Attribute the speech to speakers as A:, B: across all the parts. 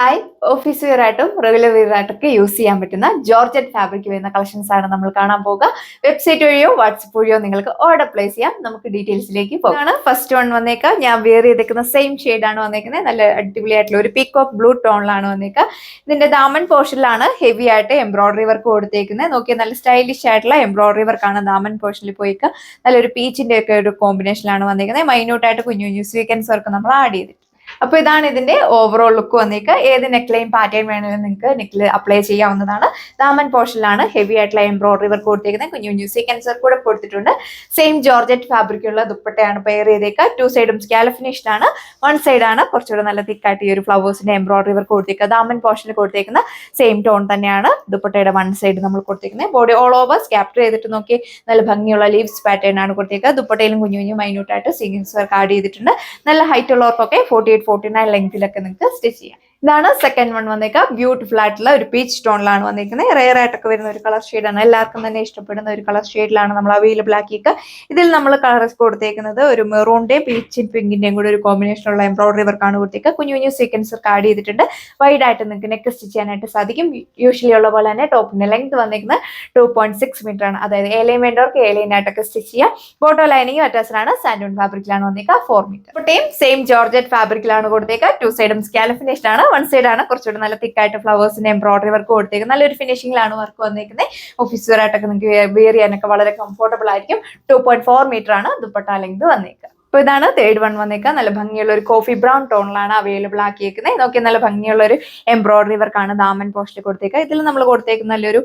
A: Hi, office wear ആയിട്ടും regular wear ആയിട്ടൊക്കെ use ചെയ്യാൻ പറ്റുന്ന ജോർജറ്റ് ഫാബ്രിക് വരുന്ന കളക്ഷൻസ് ആണ് നമ്മൾ കാണാൻ പോകുക. വെബ്സൈറ്റ് വഴിയോ വാട്സപ്പ് വഴിയോ നിങ്ങൾക്ക് ഓർഡർ പ്ലേസ് ചെയ്യാം. നമുക്ക് ഡീറ്റെയിൽസിലേക്ക് പോകാം. ഫസ്റ്റ് വൺ വന്നേക്കാം. ഞാൻ വെയർ ചെയ്തേക്കുന്ന സെയിം ഷെയ്ഡാണ് വന്നേക്കുന്നത്. നല്ല അടിപൊളിയായിട്ടുള്ള ഒരു പീകോക്ക് ബ്ലൂ ടോണിലാണ് വന്നേക്കുക. ഇതിന്റെ ദാമൻ പോർഷനിലാണ് ഹെവി ആയിട്ട് എംബ്രോയിഡറി വർക്ക് കൊടുത്തേക്കുന്നത്. നോക്കിയാൽ നല്ല സ്റ്റൈലിഷ് ആയിട്ടുള്ള എംബ്രോയിഡറി വർക്കാണ് ദാമൻ പോർഷനിൽ പോയിക്കുക. നല്ലൊരു പീച്ചിന്റെ ഒക്കെ ഒരു കോമ്പിനേഷനിലാണ് വന്നേക്കുന്നത്. മൈന്യൂട്ടായിട്ട് കുഞ്ഞു കുഞ്ഞു സ്വീക്കൻസ് വർക്ക് നമ്മൾ ആഡ് ചെയ്തിട്ടുണ്ട്. അപ്പൊ ഇതാണ് ഇതിന്റെ ഓവറോൾ ലുക്ക് വന്നേക്കുക. ഏത് നെക്ക് ലൈൻ പാറ്റേൺ വേണമെങ്കിലും നിങ്ങൾക്ക് നെക്കിൽ അപ്ലൈ ചെയ്യാവുന്നതാണ്. ദാമൻ പോർഷനിലാണ് ഹെവി ആയിട്ടുള്ള എംബ്രോയിഡറി വർക്ക് കൊടുത്തേക്കുന്നത്. കുഞ്ഞു കുഞ്ഞു സീക്വൻസ് വർക്ക് കൂടെ കൊടുത്തിട്ടുണ്ട്. സെയിം ജോർജറ്റ് ഫാബ്രിക്കുള്ള ദുപ്പട്ടയാണ് പെയർ ചെയ്തേക്കുക. ടു സൈഡും സ്കാലപ്പ് ഫിനിഷ്ഡ് ആണ്. വൺ സൈഡ് ആണ് കുറച്ചുകൂടെ നല്ല തിക്കായിട്ട് ഈ ഒരു ഫ്ലവേഴ്സിന്റെ എംബ്രോയിഡറി വർക്ക് കൊടുത്തേക്കുക. ദാമൻ പോർഷനിൽ കൊടുത്തേക്കുന്ന സെയിം ടോൺ തന്നെയാണ് ദുപ്പട്ടയുടെ വൺ സൈഡ് നമ്മൾ കൊടുത്തേക്കുന്നത്. ബോഡി ഓൾ ഓവർ സ്കാപ്റ്റർ ചെയ്തിട്ട് നോക്കി നല്ല ഭംഗിയുള്ള ലീവ്സ് പാറ്റേൺ ആണ് കൊടുത്തേക്കുക. ദുപ്പട്ടയിലും കുഞ്ഞു കുഞ്ഞു മൈന്യൂട്ടായിട്ട് സീക്വൻസ് വർക്ക് ആഡ് ചെയ്തിട്ടുണ്ട്. നല്ല ഹൈറ്റ് ഉള്ളവർക്കൊക്കെ 48-49 ലെങ്തിലൊക്കെ നിങ്ങൾക്ക് സ്റ്റിച്ച് ചെയ്യാം. ഇതാണ് സെക്കൻഡ് വൺ വന്നേക്കുക. ബ്യൂട്ടിഫുൾ ആയിട്ടുള്ള ഒരു പീച്ച് ടോണിലാണ് വന്നിരിക്കുന്നത്. റെയർ ആയിട്ടൊക്കെ വരുന്ന ഒരു കളർ ഷെയ്ഡാണ്. എല്ലാവർക്കും തന്നെ ഇഷ്ടപ്പെടുന്ന ഒരു കളർ ഷെയ്ഡിലാണ് നമ്മൾ അവൈലബിൾ ആക്കിയിട്ട്. ഇതിൽ നമ്മൾ കളർസ് കൊടുത്തേക്കുന്നത് ഒരു മെറൂണിന്റെയും പീച്ച് പിങ്കിന്റെയും കൂടെ ഒരു കോമ്പിനേഷനുള്ള എംബ്രോയിഡറി വർക്കാണ് കൊടുത്തേക്കുക. കുഞ്ഞു കുഞ്ഞു സീക്വൻസ് വർക്ക് ആഡ് ചെയ്തിട്ടുണ്ട്. വൈഡ് ആയിട്ട് നിങ്ങൾക്ക് നെക്ക് സ്റ്റിച്ച് ചെയ്യാനായിട്ട് സാധിക്കും. യൂഷ്വലി ഉള്ള പോലെ തന്നെ ടോപ്പിന്റെ ലെങ്ത് വന്നിരിക്കുന്നത് 2.6 മീറ്റർ ആണ്. അതായത് ഏലൈൻ വേണ്ടവർക്ക് ഏലൈനായിട്ടൊക്കെ സ്റ്റിച്ച് ചെയ്യാം. ബോട്ടോ ലൈനിങ് അറ്റാച്ച്ഡാണ്. സാൻഡൂൺ ഫാബ്രിക്കിലാണ് വന്നേക്കുക. 4 മീറ്റർ. ബോട്ടയും സെയിം ജോർജറ്റ് ഫാബ്രിക്കിലാണ് കൊടുത്തേക്കുക. ടു സൈഡും സ്കാലപ്പ് ഫിനിഷ്ഡ് ആണ്. വൺ സൈഡ് ആണ് കുറച്ചുകൂടി നല്ല തിക്കായിട്ട് ഫ്ലവേഴ്സിന്റെ എംബ്രോയിഡറി വർക്ക് കൊടുത്തേക്കുന്നത്. നല്ലൊരു ഫിനിഷിംഗിലാണ് വർക്ക് വന്നിരിക്കുന്നത്. ഓഫീസ് വെയർ ആയിട്ടൊക്കെ നിങ്ങൾക്ക് വെയർ ചെയ്യാനൊക്കെ വളരെ കംഫർട്ടബിൾ ആയിരിക്കും. 2.4 മീറ്റർ ആണ് ദുപ്പട്ട ലെങ്ത് വന്നേക്കുക. അപ്പൊ ഇതാണ് തേർഡ് വൺ വന്നേക്കുക. നല്ല ഭംഗിയുള്ള ഒരു കോഫി ബ്രൗൺ ടോണിലാണ് അവൈലബിൾ ആക്കിയേക്കുന്നത്. നോക്കിയാൽ നല്ല ഭംഗിയുള്ള ഒരു എംബ്രോയിഡറി വർക്കാണ് ദാമൻ പോസ്റ്റിൽ കൊടുത്തേക്കുക. ഇതിൽ നമ്മൾ കൊടുത്തേക്കുന്ന നല്ലൊരു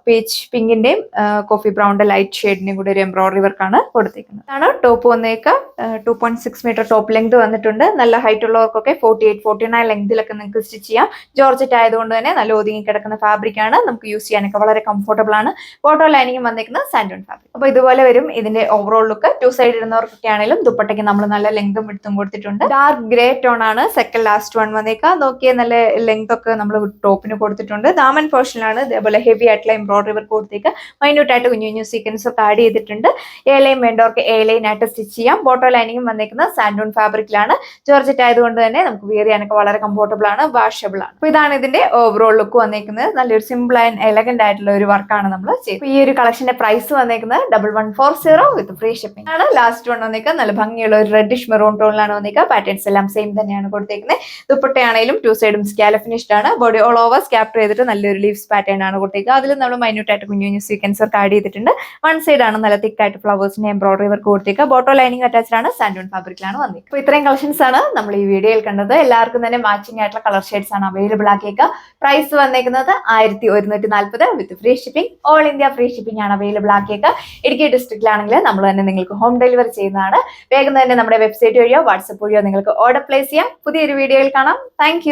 A: പീച്ച് പിങ്കിന്റെയും കോഫി ബ്രൗണിന്റെ ലൈറ്റ് ഷെയ്ഡിന്റെയും കൂടെ ഒരു എംബ്രോയിഡറി വർക്കാണ് കൊടുത്തേക്കുന്നത്. ഇതാണ് ടോപ്പ് വന്നേക്കുക. 2.6 മീറ്റർ ടോപ്പ് ലെങ്ത് വന്നിട്ടുണ്ട്. നല്ല ഹൈറ്റ് ഉള്ളവർക്കൊക്കെ 48-49 ലെങ്തിലൊക്കെ നിങ്ങൾക്ക് സ്റ്റിച്ച് ചെയ്യാം. ജോർജറ്റ് ആയതുകൊണ്ട് തന്നെ നല്ല ഒതുങ്ങി കിടക്കുന്ന ഫാബ്രിക് ആണ്. നമുക്ക് യൂസ് ചെയ്യാനൊക്കെ വളരെ കംഫർട്ടബിൾ ആണ്. ബോട്ടോ ലൈനിങ് വന്നിരിക്കുന്നത് സാൻഡൂൺ ഫാബ്രിക്. അപ്പൊ ഇതുപോലെ വരും ഇതിന്റെ ഓവറോൾ ലുക്ക്. ടു സൈഡ് ഇടുന്നവർക്കൊക്കെ ആണെങ്കിലും ദുപ്പട്ടയ്ക്ക് നമ്മൾ നല്ല ലെങ്തും വിഡ്ത്തും കൊടുത്തിട്ടുണ്ട്. ഡാർക്ക് ഗ്രേ ടോൺ ആണ് സെക്കൻഡ് ലാസ്റ്റ് വൺ വന്നേക്കുക. നോക്കിയ നല്ല ലെങ്ത് ഒക്കെ നമ്മൾ ടോപ്പിന് കൊടുത്തിട്ടുണ്ട്. ദാമൻ പോർഷനിലാണ് ഇതേപോലെ ഹെവി ആയിട്ടുള്ള എംബ്രോയിഡറി വർക്ക് കൊടുത്തേക്ക്. മൈന്യൂട്ട് ആയിട്ട് കുഞ്ഞു കുഞ്ഞു സീക്വൻസ് ഒക്കെ ആഡ് ചെയ്തിട്ടുണ്ട്. ഏലൈൻ വേണ്ടവർക്ക് ഏലൈൻ ആയിട്ട് സ്റ്റിച്ച് ചെയ്യാം. ബോട്ടോ ലൈനിങ്ങും വന്നേക്കുന്നത് സാൻഡൂൺ ഫാബ്രിക്കിലാണ്. ജോർജറ്റ് ആയതുകൊണ്ട് തന്നെ നമുക്ക് വെയർ ചെയ്യാനൊക്കെ വളരെ കംഫർട്ടബിൾ ആണ്. വാഷബിൾ ആണ്. അപ്പൊ ഇതാണ് ഇതിന്റെ ഓവറോൾ ലുക്ക് വന്നേക്കുന്നത്. നല്ലൊരു സിമ്പിൾ ആൻഡ് എലഗന്റ് ആയിട്ടുള്ള ഒരു വർക്കാണ് നമ്മൾ ചെയ്യുന്നത്. ഈ ഒരു കളക്ഷന്റെ പ്രൈസ് വന്നേക്കുന്നത് 1140 വിത്ത് ഫ്രീ ഷിപ്പിംഗ് ആണ്. ലാസ്റ്റ് വൺ വന്നേക്കുക. നല്ല ഭംഗിയുള്ള ഒരു റെഡിഷ് മെറൂൺ ടോണിലാണ് വന്നേക്കുക. പാറ്റേൺസ് എല്ലാം സെയിം തന്നെയാണ് കൊടുത്തേക്കുന്നത്. ദുപ്പട്ടയാണെങ്കിലും ടു സൈഡും സ്കാലപ്പ് ഫിനിഷ്ഡ് ആണ്. ബോഡി ഓൾ ഓവർ സ്കാപ്റ്റർ ചെയ്തിട്ട് നല്ലൊരു ലീവ്സ് പാറ്റേൺ ആണ് കൊടുത്തേക്കുക. അതിൽ നമ്മൾ മൈന്യൂട്ട് ആയിട്ട് കുഞ്ഞു കുഞ്ഞു സീക്വൻസ് വർക്ക് ആഡ് ചെയ്തിട്ടുണ്ട്. വൺ സൈഡ് ആണ് നല്ല തിക്കായിട്ട് ഫ്ലവേഴ്സിന്റെ എംബ്രോയിഡറി വർക്ക് കൊടുത്തേക്കുക. ബോട്ടോ ലൈനിങ് അറ്റാച്ച്ഡ് ആണ്. സാൻഡൂൺ ഫാബ്രിക്കിലാണ് വന്നേക്കുക. അപ്പോൾ ഇത്രയും കളക്ഷൻസ് ആണ് നമ്മൾ ഈ വീഡിയോയിൽ കണ്ടത്. എല്ലാവർക്കും തന്നെ മാച്ചിങ് ആയിട്ടുള്ള കളർ ഷെയ്ഡ്സ് ആണ് അവൈലബിൾ ആക്കിയേക്കുക. പ്രൈസ് വന്നേക്കുന്നത് 1140 with free shipping. All India free shipping ആണ് അവൈലബിൾ ആക്കിയേക്കുക. ഇടുക്കി ഡിസ്ട്രിക്റ്റിലാണെങ്കിൽ നമ്മൾ തന്നെ നിങ്ങൾക്ക് ഹോം ഡെലിവറി ചെയ്യുന്നതാണ്. വേഗം തന്നെ നമ്മുടെ വെബ്സൈറ്റ് വഴിയോ വാട്സപ്പ് വഴിയോ നിങ്ങൾക്ക് ഓർഡർ പ്ലേസ് ചെയ്യാം. പുതിയൊരു വീഡിയോയിൽ കാണാം. താങ്ക്